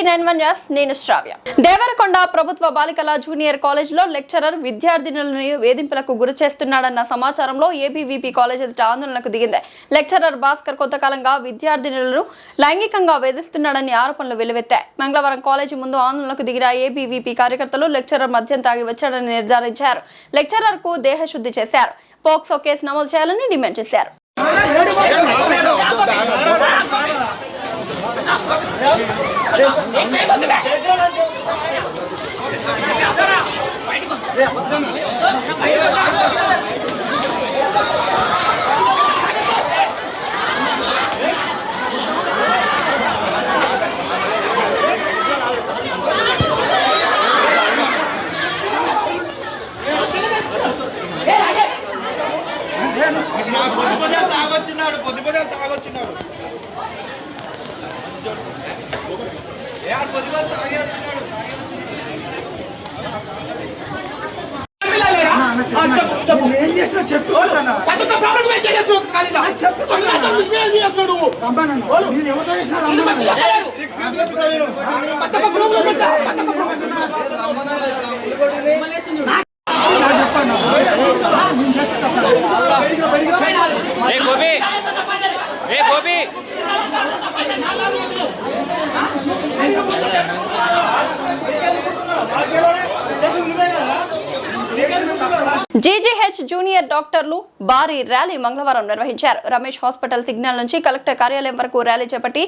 టీ91 నేను శ్రావ్య. దేవరకొండ ప్రభుత్వ బాలికల జూనియర్ కాలేజీలో లెక్చరర్ విద్యార్థినులను వేధింపులకు గురి చేస్తున్నాడన్న సమాచారంలో ఏబీవీపీ కాలేజ్ ఎదుట ఆందోళనకు దిగింది. లెక్చరర్ భాస్కర్ కొంతకాలంగా విద్యార్థినులను లైంగికంగా వేధిస్తున్నాడని ఆరోపణలు వెలువెత్తాయి. మంగళవారం కాలేజీ ముందు ఆందోళనకు దిగిన ఏబీవీపీ కార్యకర్తలు లెక్చరర్ మద్యం తాగి వచ్చాడని నిర్ధారించారు. లెక్చరర్ కు దేహశుద్ధి చేశారు. పోక్సో కేసు నమోదు చేయాలని డిమాండ్ చేశారు. జీజీహెచ్ జూనియర్ డాక్టర్లు భారీ ర్యాలీ మంగళవారం నిర్వహించారు. రమేష్ హాస్పిటల్ సిగ్నల్ నుంచి కలెక్టర్ కార్యాలయం వరకు ర్యాలీ చేపట్టి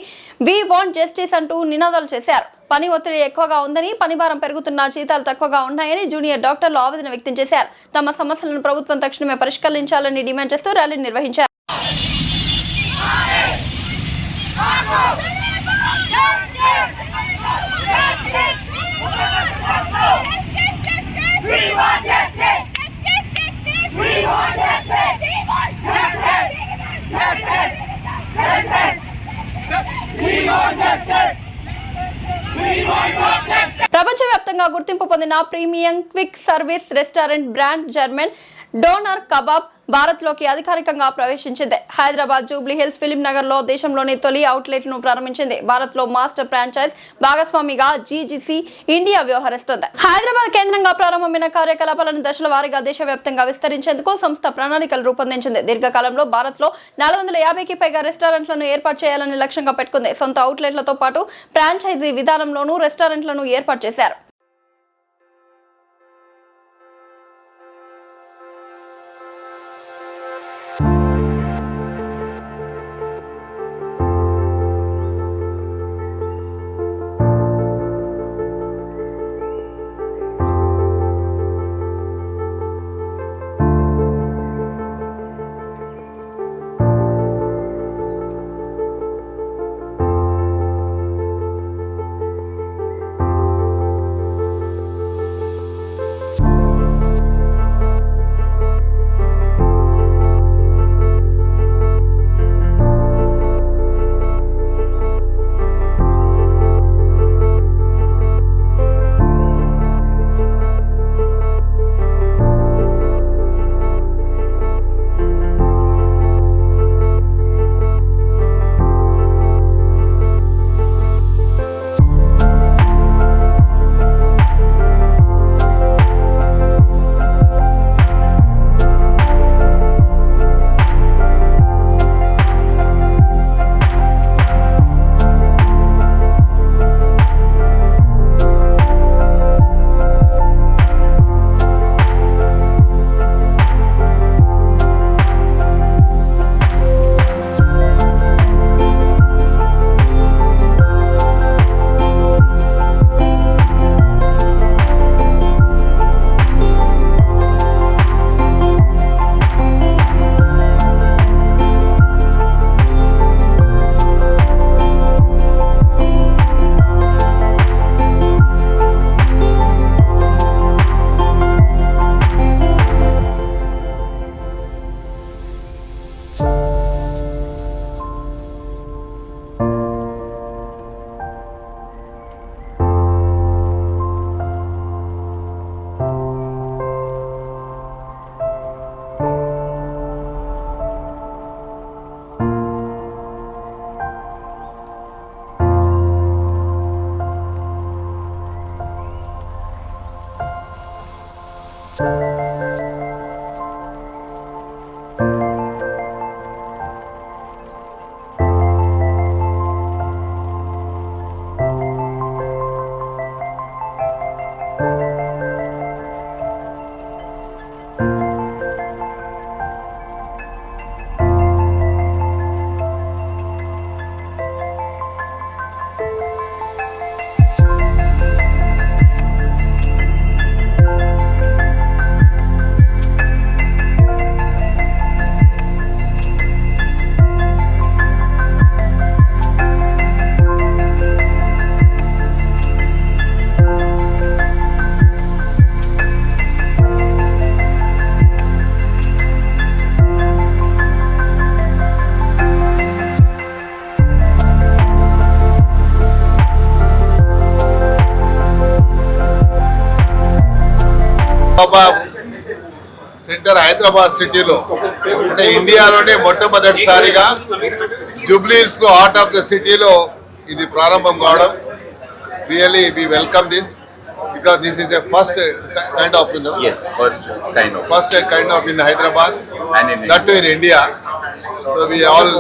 వి వాంట్ జస్టిస్ అంటూ నినాదాలు చేశారు. పని ఒత్తిడి ఎక్కువగా ఉందని, పని భారం పెరుగుతున్న, జీతాలు తక్కువగా ఉన్నాయని జూనియర్ డాక్టర్లు ఆవేదన వ్యక్తం చేశారు. తమ సమస్యలను ప్రభుత్వం తక్షణమే పరిష్కరించాలని డిమాండ్ చేస్తూ ర్యాలీ నిర్వహించారు. ప్రపంచవ్యాప్తంగా గుర్తింపు పొందిన premium quick service restaurant brand German donor kebab Bharat లోకి అధికారికంగా ప్రవేశించింది. Hyderabad Jubilee hills film Nagar లో దేశంలోని తొలి అవుట్లెట్ ను ప్రారంభించింది. భారత్ లో మాస్టర్ ఫ్రాంచైజ్ భాగస్వామిగా జీజీసీ ఇండియా వ్యవహరిస్తోంది. హైదరాబాద్ కేంద్రంగా ప్రారంభమైన కార్యకలాపాలను దశల వారీగా దేశవ్యాప్తంగా విస్తరించేందుకు సంస్థ ప్రణాళికలు రూపొందించింది. దీర్ఘకాలంలో భారత్ లో 450కి పైగా రెస్టారెంట్లను ఏర్పాటు చేయాలని లక్ష్యంగా పెట్టుకుంది. సొంత అవుట్లెట్లతో పాటు ఫ్రాంచైజీ విధానంలోనూ రెస్టారెంట్లను ఏర్పాటు చేశారు. సెంటర్ హైదరాబాద్ సిటీలో అంటే ఇండియాలోనే మొట్టమొదటిసారిగా జూబ్లీ హిల్స్ లో హార్ట్ ఆఫ్ ద సిటీలో ఇది ప్రారంభం కావడం really we welcome this because this is a first kind of first kind of in Hyderabad and in that too in India. So we all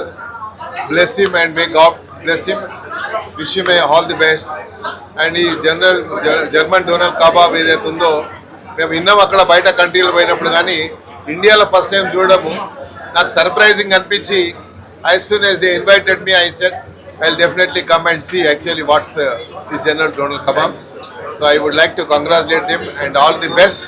bless him and may God bless him, wish him all the best. And ఈ German Donal kebab ఏదైతే ఉందో మేము విన్నాం అక్కడ బయట కంట్రీలో పోయినప్పుడు, కానీ ఇండియాలో ఫస్ట్ టైం చూడము నాకు సర్ప్రైజింగ్ అనిపించి as soon as they invited me I said I'll definitely come and see actually what's this General Donald Kebab. So I would like to congratulate them and all the best.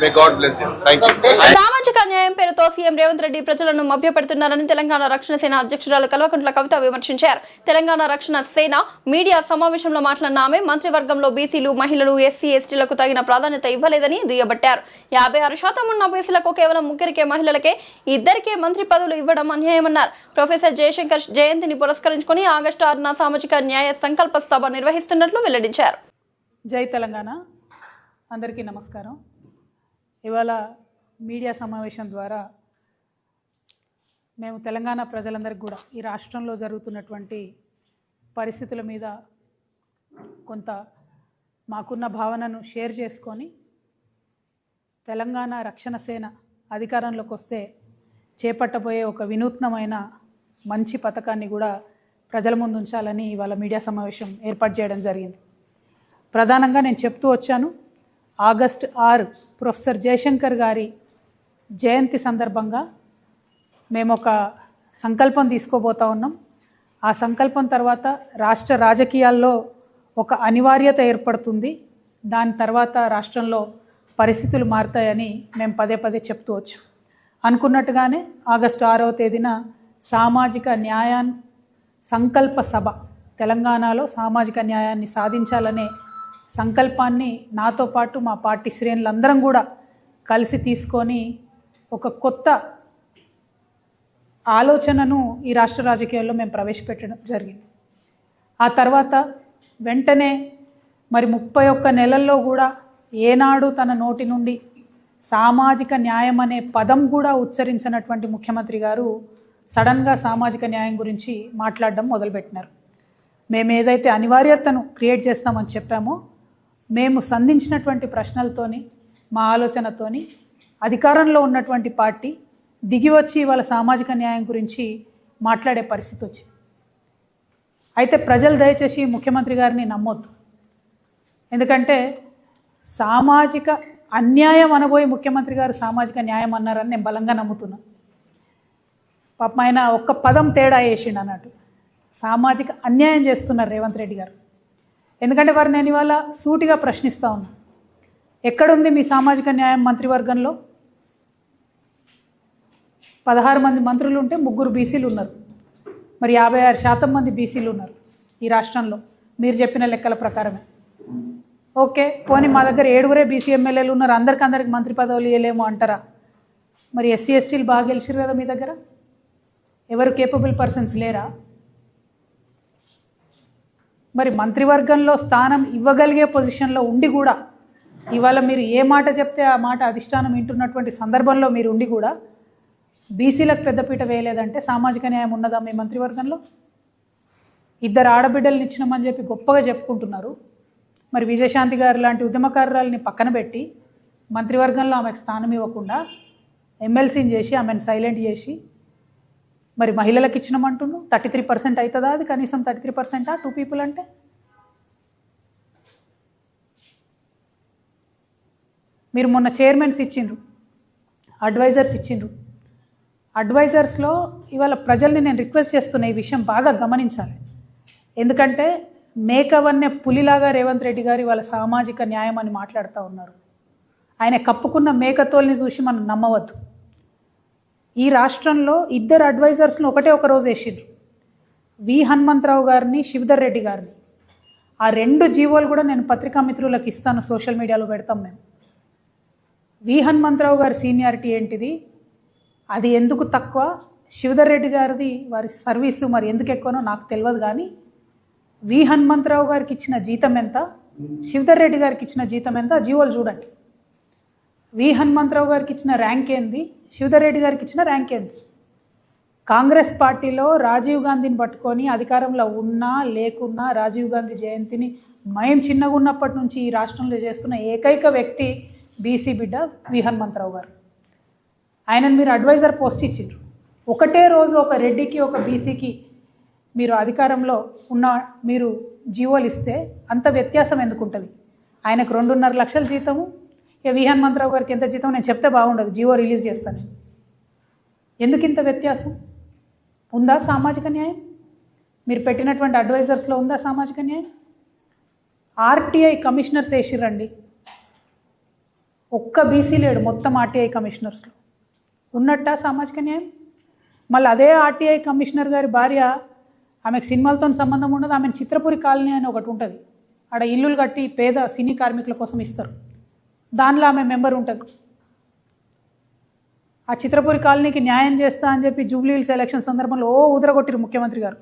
May God bless them. Thank you. సామాజిక న్యాయం పేరుతో CM Revanth Reddy ప్రజలను మభ్యపెడుతున్నారని తెలంగాణ రక్షణ సేన అధ్యక్షురాలు కల్వకుంట్ల కవిత విమర్శించారు. తెలంగాణ రక్షణ సేన మీడియా సమావేశంలో మాట్లాడిన ఆమె మంత్రివర్గంలో బీసీలు, మహిళలు, ఎస్సీ, ఎస్టీలకు తగిన ప్రాధాన్యత ఇవ్వలేదని దుయ్యబట్టారు. 56% ఉన్న బీసీలకు కేవలం 3 మహిళలకే 2 మంత్రి పదవులు ఇవ్వడం అన్యాయమన్నారు. ప్రొఫెసర్ జయశంకర్ జయంతిని పురస్కరించుకుని ఆగస్టు 6న సామాజిక న్యాయ సంకల్ప సభ నిర్వహిస్తున్నట్లు వెల్లడించారు. జై తెలంగాణ. అందరికీ నమస్కారం. ఇవాళ మీడియా సమావేశం ద్వారా మేము తెలంగాణ ప్రజలందరికీ కూడా ఈ రాష్ట్రంలో జరుగుతున్నటువంటి పరిస్థితుల మీద కొంత మాకున్న భావనను షేర్ చేసుకొని తెలంగాణ రక్షణ సేన అధికారంలోకి వస్తే చేపట్టబోయే ఒక వినూత్నమైన మంచి పథకాన్ని కూడా ప్రజల ముందు ఉంచాలని ఇవాళ మీడియా సమావేశం ఏర్పాటు చేయడం జరిగింది. ప్రధానంగా నేను చెప్తూ వచ్చాను, ఆగస్టు 6 ప్రొఫెసర్ జయశంకర్ గారి జయంతి సందర్భంగా మేము ఒక సంకల్పం తీసుకోబోతా ఉన్నాం. ఆ సంకల్పం తర్వాత రాష్ట్ర రాజకీయాల్లో ఒక అనివార్యత ఏర్పడుతుంది. దాని తర్వాత రాష్ట్రంలో పరిస్థితులు మారుతాయని మేము పదే చెప్తూ వచ్చాం. అనుకున్నట్టుగానే ఆగస్టు 6వ తేదీన సామాజిక న్యాయాన్ని సంకల్ప సభ, తెలంగాణలో సామాజిక న్యాయాన్ని సాధించాలనే సంకల్పాన్ని నాతో పాటు మా పార్టీ శ్రేణులందరం కూడా కలిసి తీసుకొని ఒక కొత్త ఆలోచనను ఈ రాష్ట్ర రాజకీయాల్లో మేము ప్రవేశపెట్టడం జరిగింది. ఆ తర్వాత వెంటనే మరి 31 నెలల్లో కూడా ఏనాడు తన నోటి నుండి సామాజిక న్యాయం అనే పదం కూడా ఉచ్చరించినటువంటి ముఖ్యమంత్రి గారు సడన్గా సామాజిక న్యాయం గురించి మాట్లాడడం మొదలుపెట్టినారు. మేము ఏదైతే అనివార్యతను క్రియేట్ చేస్తామని చెప్పామో, మేము సంధించినటువంటి ప్రశ్నలతోని, మా ఆలోచనతోని అధికారంలో ఉన్నటువంటి పార్టీ దిగి వచ్చి ఇవాళ సామాజిక న్యాయం గురించి మాట్లాడే పరిస్థితి వచ్చింది. అయితే ప్రజలు దయచేసి ముఖ్యమంత్రి గారిని నమ్మొద్దు. ఎందుకంటే సామాజిక అన్యాయం అనబోయి ముఖ్యమంత్రి గారు సామాజిక న్యాయం అన్నారని నేను బలంగా నమ్ముతున్నాను. పాపం ఆయన ఒక్క పదం తేడా వేసిండు అన్నట్టు. సామాజిక అన్యాయం చేస్తున్నారు రేవంత్ రెడ్డి గారు. ఎందుకంటే వారు నేను ఇవాళ సూటిగా ప్రశ్నిస్తూ ఉన్నా, ఎక్కడుంది మీ సామాజిక న్యాయం మంత్రివర్గంలో? 16 మంది మంత్రులు ఉంటే 3 బీసీలు ఉన్నారు. మరి 56% మంది బీసీలు ఉన్నారు ఈ రాష్ట్రంలో మీరు చెప్పిన లెక్కల ప్రకారమే. ఓకే, పోనీ మా దగ్గర 7 బీసీ ఎమ్మెల్యేలు ఉన్నారు, అందరికి మంత్రి పదవులు ఇవ్వలేము అంటారా? మరి ఎస్సీ ఎస్టీలు బాగా గెలిచారు కదా మీ దగ్గర, ఎవరు కేపబుల్ పర్సన్స్ లేరా? మరి మంత్రివర్గంలో స్థానం ఇవ్వగలిగే పొజిషన్లో ఉండి కూడా ఇవాళ మీరు ఏ మాట చెప్తే ఆ మాట అధిష్టానం వింటున్నటువంటి సందర్భంలో మీరు ఉండి కూడా బీసీలకు పెద్దపీట వేయలేదంటే సామాజిక న్యాయం ఉన్నదా మీ మంత్రివర్గంలో? 2 ఆడబిడ్డలను ఇచ్చినామని చెప్పి గొప్పగా చెప్పుకుంటున్నారు. మరి విజయశాంతి గారు లాంటి ఉద్యమకారురాలని పక్కన పెట్టి మంత్రివర్గంలో ఆమెకు స్థానం ఇవ్వకుండా ఎమ్మెల్సీని చేసి ఆమెను సైలెంట్ చేసి మరి మహిళలకు ఇచ్చినామంటున్నావు. 33% అవుతుందా? అది కనీసం 33%? 2 people అంటే మీరు మొన్న చైర్మన్స్ ఇచ్చిండ్రు, అడ్వైజర్స్ ఇచ్చిండ్రు. అడ్వైజర్స్లో ఇవాళ ప్రజల్ని నేను రిక్వెస్ట్ చేస్తున్నా, ఈ విషయం బాగా గమనించాలి. ఎందుకంటే మేకవన్నే పులిలాగా రేవంత్ రెడ్డి గారు ఇవాళ సామాజిక న్యాయం అని మాట్లాడుతూ ఉన్నారు. ఆయన కప్పుకున్న మేకతోల్ని చూసి మనం నమ్మవద్దు. ఈ రాష్ట్రంలో 2 అడ్వైజర్స్ను ఒక రోజు వేసిండ్రు, వి హనుమంతరావు గారిని, శివధర్ రెడ్డి గారిని. ఆ 2 జీవోలు కూడా నేను పత్రికా మిత్రులకు ఇస్తాను, సోషల్ మీడియాలో పెడతాం మేము. వి హనుమంతరావు గారి సీనియారిటీ ఏంటిది, అది ఎందుకు తక్కువ, శివధర్ రెడ్డి గారిది వారి సర్వీసు మరి ఎందుకు ఎక్కువనో నాకు తెలియదు. కానీ వి హనుమంతరావు గారికి ఇచ్చిన జీతం ఎంత, శివధర్ రెడ్డి గారికి ఇచ్చిన జీతం ఎంత, జీవోలు చూడండి. వి హనుమంతరావు గారికి ఇచ్చిన ర్యాంక్ ఏంది, శివధర్ రెడ్డి గారికి ఇచ్చిన ర్యాంక్ ఏంది. కాంగ్రెస్ పార్టీలో రాజీవ్ గాంధీని పట్టుకొని అధికారంలో ఉన్నా లేకున్నా రాజీవ్ గాంధీ జయంతిని మేము చిన్నగా ఉన్నప్పటి నుంచి ఈ రాష్ట్రంలో చేస్తున్న ఏకైక వ్యక్తి బీసీ బిడ్డ వి హనుమంతరావు గారు. ఆయనను మీరు అడ్వైజర్ పోస్ట్ ఇచ్చిండ్రు. ఒకటే రోజు ఒక రెడ్డికి ఒక బీసీకి మీరు అధికారంలో ఉన్న మీరు జీవోలు ఇస్తే అంత వ్యత్యాసం ఎందుకు ఉంటుంది? ఆయనకు 2.5 లక్షల జీతము, ఇక వి హనుమంతరావు గారికి ఎంత జీతం నేను చెప్తే బాగుండదు, జీవో రిలీజ్ చేస్తాను. ఎందుకు ఇంత వ్యత్యాసం? ఉందా సామాజిక న్యాయం? మీరు పెట్టినటువంటి అడ్వైజర్స్లో ఉందా సామాజిక న్యాయం? ఆర్టీఐ కమిషనర్స్ వేసిరండి, ఒక్క బీసీ లేడు మొత్తం ఆర్టీఐ కమిషనర్స్లో. ఉన్నట్టా సామాజిక న్యాయం? మళ్ళీ అదే ఆర్టీఐ కమిషనర్ గారి భార్య, ఆమెకు సినిమాలతో సంబంధం ఉండదు, ఆమెను చిత్రపురి కాలనీ అని ఒకటి ఉంటుంది, ఆడ ఇల్లులు కట్టి పేద సినీ కార్మికుల కోసం ఇస్తారు, దానిలో ఆమె మెంబర్ ఉంటుంది. ఆ చిత్రపురి కాలనీకి న్యాయం చేస్తా అని చెప్పి జూబ్లీ హిల్స్ ఎలక్షన్ సందర్భంలో ఉదరగొట్టిరు ముఖ్యమంత్రి గారు.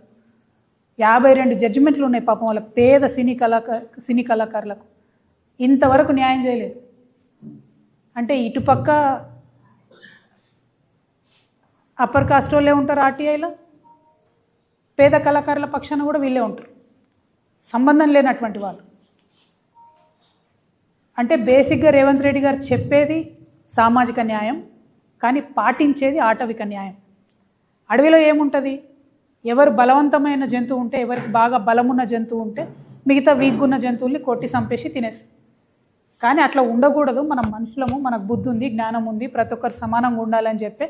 52 జడ్జిమెంట్లు ఉన్నాయి పాపం వాళ్ళకి, పేద సినీ కళాకారులకు. ఇంతవరకు న్యాయం చేయలేదు. అంటే ఇటుపక్క అప్పర్ కాస్ట్ వాళ్ళే ఉంటారు ఆర్టీఐలో, పేద కళాకారుల పక్షాన కూడా వీళ్ళే ఉంటారు, సంబంధం లేనటువంటి వాళ్ళు. అంటే బేసిక్గా రేవంత్ రెడ్డి గారు చెప్పేది సామాజిక న్యాయం, కానీ పాటించేది ఆటవిక న్యాయం. అడవిలో ఏముంటుంది? ఎవరు బలవంతమైన జంతువు ఉంటే, ఎవరికి బాగా బలమున్న జంతువు ఉంటే మిగతా వీక్గున్న జంతువుల్ని కొట్టి చంపేసి తినేస్తుంది. కానీ అట్లా ఉండకూడదు. మనం మనుషులము, మనకు బుద్ధి ఉంది, జ్ఞానం ఉంది, ప్రతి ఒక్కరు సమానంగా ఉండాలని చెప్పి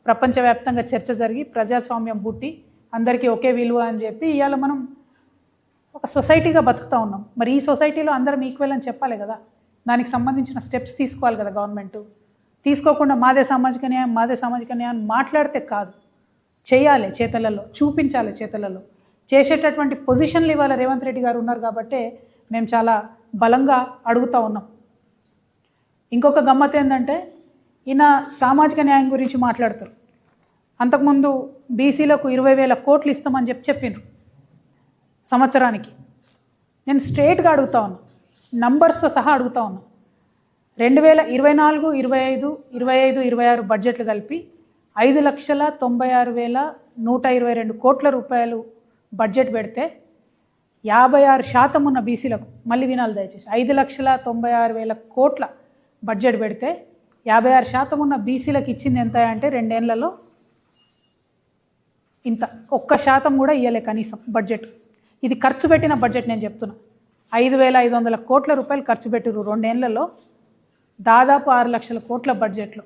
ప్రపంచవ్యాప్తంగా చర్చ జరిగి ప్రజాస్వామ్యం పుట్టి అందరికీ ఒకే విలువ అని చెప్పి ఇవాళ మనం ఒక సొసైటీగా బతుకుతూ ఉన్నాం. మరి ఈ సొసైటీలో అందరం ఈక్వల్ అని చెప్పాలి కదా, దానికి సంబంధించిన స్టెప్స్ తీసుకోవాలి కదా గవర్నమెంట్. తీసుకోకుండా మాదే సామాజిక న్యాయం మాట్లాడితే కాదు, చేయాలి, చేతలలో చూపించాలి, చేతలలో చేసేటటువంటి పొజిషన్లు ఇవాళ రేవంత్ రెడ్డి గారు ఉన్నారు కాబట్టి మేము చాలా బలంగా అడుగుతూ ఉన్నాం. ఇంకొక గమ్మత్ ఏంటంటే ఈయన సామాజిక న్యాయం గురించి మాట్లాడతారు. అంతకుముందు బీసీలకు 20,000 కోట్లు ఇస్తామని చెప్పిండ్రు సంవత్సరానికి. నేను స్ట్రేట్గా అడుగుతా ఉన్నా, నంబర్స్తో సహా అడుగుతా ఉన్నా. 2024, 25, 26 బడ్జెట్లు కలిపి 5,96,122 కోట్ల రూపాయలు బడ్జెట్ పెడితే 56% ఉన్న బీసీలకు, మళ్ళీ వినాలి దయచేసి, 5,96,000 కోట్ల బడ్జెట్ పెడితే 56% ఉన్న బీసీలకు ఇచ్చింది ఎంత అంటే 2 ఏళ్లలో ఇంత, 1% కూడా ఇవ్వలే కనీసం బడ్జెట్. ఇది ఖర్చు పెట్టిన బడ్జెట్ నేను చెప్తున్నా. 5,500 కోట్ల రూపాయలు ఖర్చు పెట్టిరు 2 ఏళ్లలో, దాదాపు 6 లక్షల కోట్ల బడ్జెట్లో.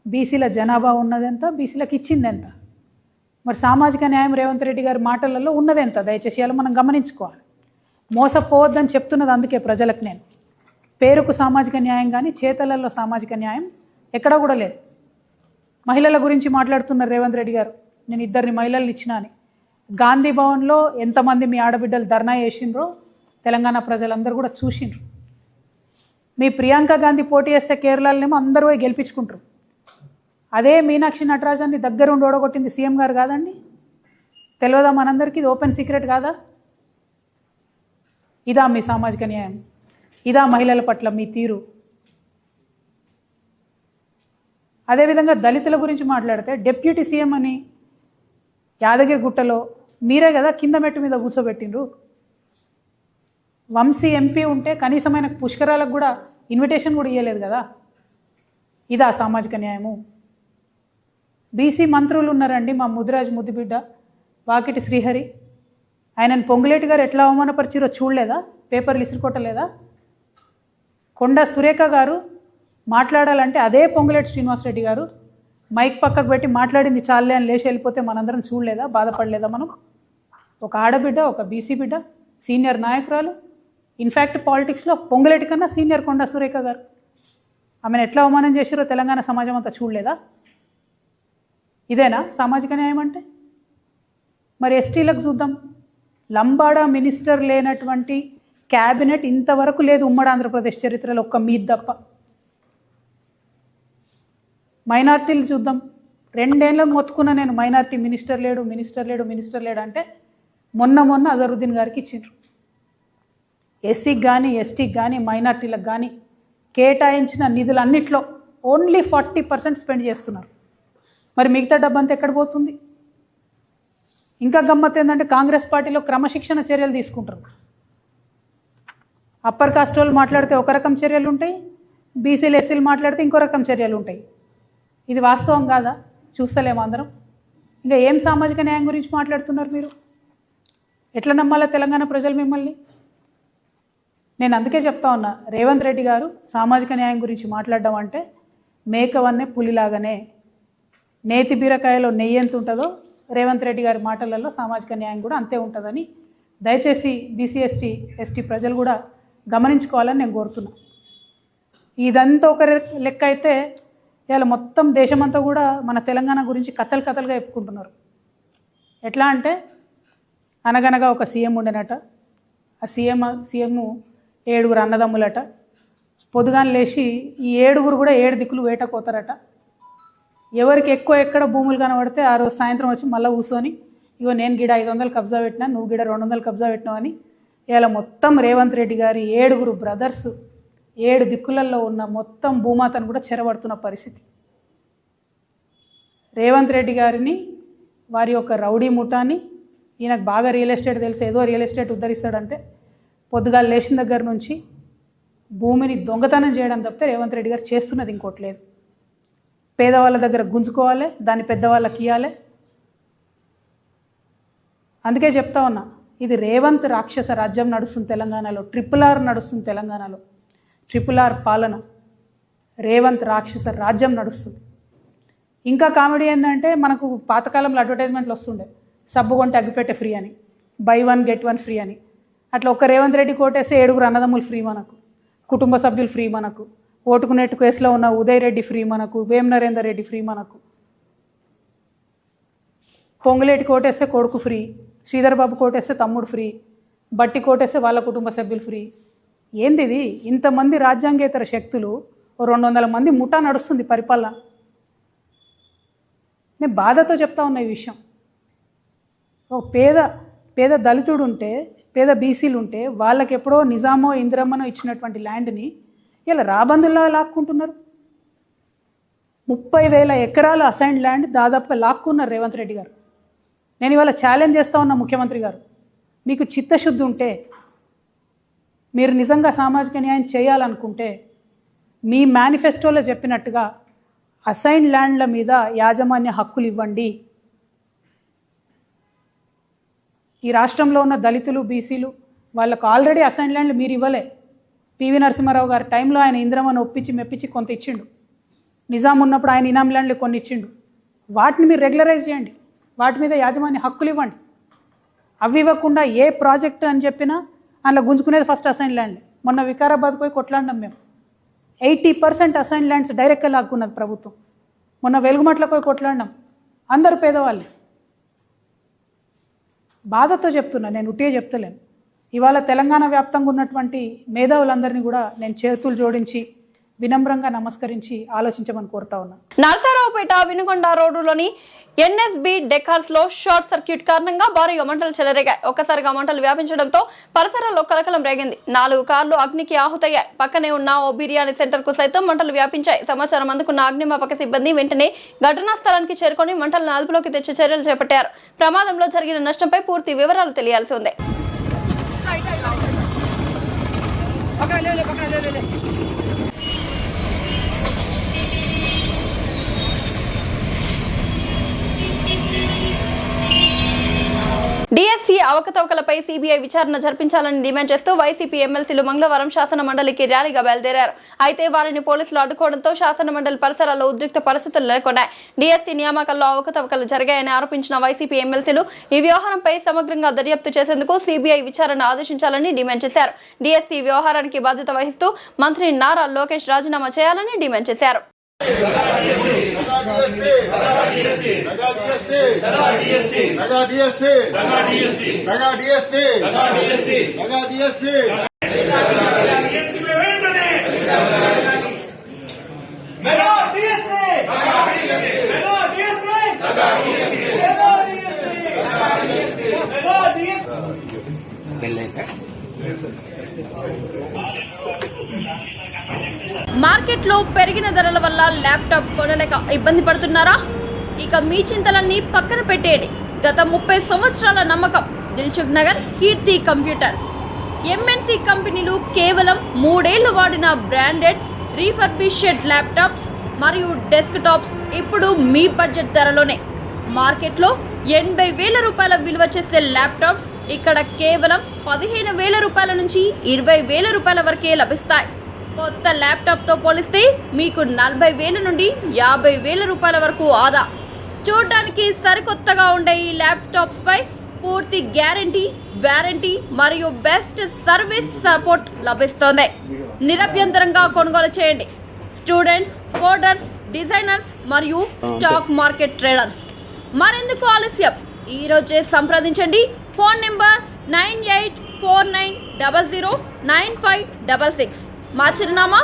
బీసీల జనాభా ఉన్నదెంత, బీసీలకు ఇచ్చింది ఎంత? మరి సామాజిక న్యాయం రేవంత్ రెడ్డి గారి మాటలలో ఉన్నదెంత? దయచేసి ఇలా మనం గమనించుకోవాలి. మోసపోవద్దని చెప్తున్నది అందుకే ప్రజలకు నేను. పేరుకు సామాజిక న్యాయం కానీ చేతలలో సామాజిక న్యాయం ఎక్కడా కూడా లేదు. మహిళల గురించి మాట్లాడుతున్నారు రేవంత్ రెడ్డి గారు, నేను 2 మహిళలు ఇచ్చినా అని. గాంధీ భవన్లో ఎంతమంది మీ ఆడబిడ్డలు ధర్నా చేసిండ్రో తెలంగాణ ప్రజలందరూ కూడా చూసిండ్రు. మీ ప్రియాంక గాంధీ పోటీ చేస్తే కేరళలోనేమో అందరూ గెలిపించుకుంటారు. అదే మీనాక్షి నటరాజన్ని దగ్గరుండి ఓడగొట్టింది సీఎం గారు కాదండి? తెలియదా మనందరికీ? ఇది ఓపెన్ సీక్రెట్ కాదా? ఇదా మీ సామాజిక న్యాయం? ఇదా మహిళల పట్ల మీ తీరు? అదేవిధంగా దళితుల గురించి మాట్లాడితే డిప్యూటీ సీఎం అని యాదగిరి గుట్టలో మీరే కదా కింద మెట్టు మీద కూర్చోబెట్టిండ్రు. వంశీ ఎంపీ ఉంటే కనీసమైన పుష్కరాలకు కూడా ఇన్విటేషన్ కూడా ఇవ్వలేదు కదా. ఇదా సామాజిక న్యాయము? బీసీ మంత్రులు ఉన్నారండి, మా ముదిరాజ్ ముద్దుబిడ్డ వాకిటి శ్రీహరి, ఆయనను పొంగులేటి గారు ఎట్లా అవమానపరిచిరో చూడలేదా? పేపర్లు ఇసురుకోవటలేదా? కొండా సురేఖ గారు మాట్లాడాలంటే అదే పొంగులేటి శ్రీనివాసరెడ్డి గారు మైక్ పక్కకు పెట్టి మాట్లాడింది చాలే అని లేచి వెళ్ళిపోతే మనందరం చూడలేదా? బాధపడలేదా మనం? ఒక ఆడబిడ్డ, ఒక బీసీ బిడ్డ, సీనియర్ నాయకురాలు, ఇన్ఫ్యాక్ట్ పాలిటిక్స్లో పొంగులేటి కన్నా సీనియర్ కొండా సురేఖ గారు, ఆమెను ఎట్లా అవమానం చేసిరో తెలంగాణ సమాజం అంతా చూడలేదా? ఇదేనా సామాజిక న్యాయం అంటే? మరి ఎస్టీలకు చూద్దాం. లంబాడా మినిస్టర్ లేనటువంటి క్యాబినెట్ ఇంతవరకు లేదు ఉమ్మడి ఆంధ్రప్రదేశ్ చరిత్రలో, ఒక్క మీద్ తప్ప. మైనార్టీలు చూద్దాం. 2 ఏళ్ళకు మొత్తుకున్నా నేను, మైనార్టీ మినిస్టర్ లేడు అంటే మొన్న అజరుద్దీన్ గారికి ఇచ్చిండ్రు. ఎస్సీకి కానీ ఎస్టీకి కానీ మైనార్టీలకు కానీ కేటాయించిన నిధులన్నిట్లో ఓన్లీ 40% స్పెండ్ చేస్తున్నారు. మరి మిగతా డబ్బంతా ఎక్కడ పోతుంది? ఇంకా గమ్మత్ ఏంటంటే కాంగ్రెస్ పార్టీలో క్రమశిక్షణ చర్యలు తీసుకుంటారు. అప్పర్ కాస్ట్ వాళ్ళు మాట్లాడితే ఒక రకం చర్యలు ఉంటాయి, బీసీలు ఎస్సీలు మాట్లాడితే ఇంకో రకం చర్యలు ఉంటాయి. ఇది వాస్తవం కాదా? చూస్తలేము అందరం. ఇంకా ఏం సామాజిక న్యాయం గురించి మాట్లాడుతున్నారు మీరు? ఎట్లా నమ్మాలా తెలంగాణ ప్రజలు మిమ్మల్ని? నేను అందుకే చెప్తా ఉన్నా, రేవంత్ రెడ్డి గారు సామాజిక న్యాయం గురించి మాట్లాడడం అంటే మేకవన్నే పులిలాగానే, నేతి బీరకాయలో నెయ్యి ఎంత ఉంటుందో రేవంత్ రెడ్డి గారి మాటలలో సామాజిక న్యాయం కూడా అంతే ఉంటుందని దయచేసి బీసీ ఎస్టీ ప్రజలు కూడా గమనించుకోవాలని నేను కోరుతున్నా. ఇదంతా ఒక లెక్క అయితే ఇవాళ మొత్తం దేశమంతా కూడా మన తెలంగాణ గురించి కథలుగా చెప్పుకుంటున్నారు. ఎట్లా అంటే అనగనగా ఒక సీఎం ఉండేనట, ఆ సీఎం 7 అన్నదమ్ములట, పొద్దుగాని లేచి ఈ 7 కూడా 7 దిక్కులు వేటకోతారట. ఎవరికి ఎక్కువ ఎక్కడ భూములు కనబడితే ఆ రోజు సాయంత్రం వచ్చి మళ్ళీ కూర్చొని, ఇగో నేను గిడ 500 కబ్జా పెట్టినా, నువ్వు గిడ 200 కబ్జా పెట్టినావు అని ఇలా మొత్తం రేవంత్ రెడ్డి గారి 7 బ్రదర్స్ 7 దిక్కులలో ఉన్న మొత్తం భూమాతను కూడా చెరబడుతున్న పరిస్థితి. రేవంత్ రెడ్డి గారిని వారి యొక్క రౌడీ ముఠాని, ఈయనకు బాగా రియల్ ఎస్టేట్ తెలుసు, ఏదో రియల్ ఎస్టేట్ ఉద్ధరిస్తాడంటే పొద్దుగాలు లేచిన దగ్గర నుంచి భూమిని దొంగతనం చేయడం తప్పితే రేవంత్ రెడ్డి గారు చేస్తున్నది ఇంకోట్లేదు. పేదవాళ్ళ దగ్గర గుంజుకోవాలి, దాన్ని పెద్దవాళ్ళకి ఇవ్వాలి. అందుకే చెప్తా ఉన్నా, ఇది రేవంత్ రాక్షస రాజ్యం నడుస్తుంది తెలంగాణలో, RRR నడుస్తుంది తెలంగాణలో, RRR పాలన, రేవంత్ రాక్షస రాజ్యం నడుస్తుంది. ఇంకా కామెడీ ఏంటంటే మనకు పాతకాలంలో అడ్వర్టైజ్మెంట్లు వస్తుండే, సబ్బు కొంటే అగ్గిపెట్టె ఫ్రీ అని, buy 1 get 1 ఫ్రీ అని. అట్లా ఒక రేవంత్ రెడ్డి కోటేస్తే 7 అన్నదమ్ములు ఫ్రీ మనకు, కుటుంబ సభ్యులు ఫ్రీ మనకు, ఓటుకు నెట్టు కేసులో ఉన్న ఉదయ్ రెడ్డి ఫ్రీ మనకు, వేం నరేందర్ రెడ్డి ఫ్రీ మనకు, పొంగులేటి కోటేస్తే కొడుకు ఫ్రీ, శ్రీధర్ బాబు కోటేస్తే తమ్ముడు ఫ్రీ, బట్టి కోటేస్తే వాళ్ళ కుటుంబ సభ్యులు ఫ్రీ. ఏంది ఇది? ఇంతమంది రాజ్యాంగేతర శక్తులు, 200 మంది ముఠా నడుస్తుంది పరిపాలన. నేను బాధతో చెప్తా ఉన్నా ఈ విషయం. ఓ పేద దళితుడు ఉంటే, పేద బీసీలు ఉంటే వాళ్ళకి ఎప్పుడో నిజామో ఇందిరమ్మనో ఇచ్చినటువంటి ల్యాండ్ని ఇలా రాబందుల్లా లాక్కుంటున్నారు. 30,000 ఎకరాలు అసైన్డ్ ల్యాండ్ దాదాపుగా లాక్కున్నారు రేవంత్ రెడ్డి గారు. నేను ఇవాళ ఛాలెంజ్ చేస్తూ ఉన్నా ముఖ్యమంత్రి గారు, మీకు చిత్తశుద్ధి ఉంటే, మీరు నిజంగా సామాజిక న్యాయం చేయాలనుకుంటే, మీ మేనిఫెస్టోలో చెప్పినట్టుగా అసైన్డ్ ల్యాండ్ల మీద యాజమాన్య హక్కులు ఇవ్వండి. ఈ రాష్ట్రంలో ఉన్న దళితులు బీసీలు వాళ్ళకు ఆల్రెడీ అసైన్డ్ ల్యాండ్లు మీరు ఇవ్వలే. పివి నరసింహారావు గారి టైంలో ఆయన ఇందిరమ్మను ఒప్పించి మెప్పించి కొంత ఇచ్చిండు, నిజాం ఉన్నప్పుడు ఆయన ఇనాం ల్యాండ్లు కొన్ని ఇచ్చిండు. వాటిని మీరు రెగ్యులరైజ్ చేయండి, వాటి మీద యాజమాన్య హక్కులు ఇవ్వండి. అవి ఇవ్వకుండా ఏ ప్రాజెక్టు అని చెప్పినా అందులో గుంజుకునేది ఫస్ట్ అసైన్ ల్యాండ్. మొన్న వికారాబాద్ పోయి కొట్లాడినాం మేము, 80% అసైన్ ల్యాండ్స్ డైరెక్ట్గా లాక్కున్నది ప్రభుత్వం. మొన్న వెలుగుమట్ల పోయి కొట్లాడినాం, అందరూ పేదవాళ్ళు. బాధతో చెప్తున్నా, నేను ఉట్టిగా చెప్తలేను. ఇవాళ తెలంగాణ వ్యాప్తంగా ఉన్నటువంటి మేధావులందరినీ కూడా నేను చేతులు జోడించి వినమ్రంగా నమస్కరించి ఆలోచించమని కోరుతా ఉన్నా. నరసరావుపేట వినుకొండ రోడ్డులోని NSB డెకార్స్ లో షార్ట్ సర్క్యూట్ కారణంగా భారీగా మంటలు చెలరేగాయి. ఒక్కసారిగా మంటలు వ్యాపించడంతో పరిసరాల్లో కలకలం రేగింది. 4 కార్లు అగ్నికి ఆహుతయ్యాయి. పక్కనే ఉన్న ఓ బిర్యానీ సెంటర్ కు సైతం మంటలు వ్యాపించాయి. సమాచారం అందుకున్న అగ్నిమాపక సిబ్బంది వెంటనే ఘటనా స్థలానికి చేరుకొని మంటలను అదుపులోకి తెచ్చే చర్యలు చేపట్టారు. ప్రమాదంలో జరిగిన నష్టంపై పూర్తి వివరాలు తెలియాల్సి ఉంది. డిఎస్సి అవకతవకలపై సిబిఐ విచారణ జరిపించాలని డిమాండ్ చేస్తూ వైసీపీ ఎమ్మెల్సీలు మంగళవారం శాసన మండలికి ర్యాలీగా బయలుదేరారు. అయితే వారిని పోలీసులు అడ్డుకోవడంతో శాసన మండలి పరిసరాల్లో ఉద్రిక్త పరిస్థితులు నెలకొన్నాయి. డిఎస్సి నియామకాల్లో అవకతవకలు జరిగాయని ఆరోపించిన వైసీపీ ఎమ్మెల్సీలు ఈ వ్యవహారంపై సమగ్రంగా దర్యాప్తు చేసేందుకు సిబిఐ విచారణ ఆదేశించాలని డిమాండ్ చేశారు. డిఎస్సి వ్యవహారానికి బాధ్యత వహిస్తూ మంత్రి నారా లోకేష్ రాజీనామా చేయాలని డిమాండ్ చేశారు. మార్కెట్లో పెరిగిన ధరల వల్ల ల్యాప్టాప్ కొనలేక ఇబ్బంది పడుతున్నారా? ఇక మీ చింతలన్నీ పక్కన పెట్టేయండి. గత 30 సంవత్సరాల నమ్మకం దిల్సుఖ్ నగర్ కీర్తి కంప్యూటర్స్. ఎంఎన్సి కంపెనీలు కేవలం 3 ఏళ్లు వాడిన బ్రాండెడ్ రీఫర్బిష్డ్ ల్యాప్టాప్స్ మరియు డెస్క్టాప్స్ ఇప్పుడు మీ బడ్జెట్ ధరలోనే. మార్కెట్లో 80,000 రూపాయల విలువ చేసే ల్యాప్టాప్స్ ఇక్కడ కేవలం 15,000 రూపాయల నుంచి 20,000 రూపాయల వరకే లభిస్తాయి. కొత్త ల్యాప్టాప్తో పోలిస్తే మీకు 40,000 నుండి 50,000 రూపాయల వరకు ఆదా. చూడడానికి సరికొత్తగా ఉండే ఈ ల్యాప్టాప్స్పై పూర్తి గ్యారంటీ, వారంటీ మరియు బెస్ట్ సర్వీస్ సపోర్ట్ లభిస్తోంది. నిరభ్యంతరంగా కొనుగోలు చేయండి. స్టూడెంట్స్, కోడర్స్, డిజైనర్స్ మరియు స్టాక్ మార్కెట్ ట్రేడర్స్. మరెందుకు ఆలస్యం? ఈరోజే సంప్రదించండి. Phone number 9849009566. మా చిరునామా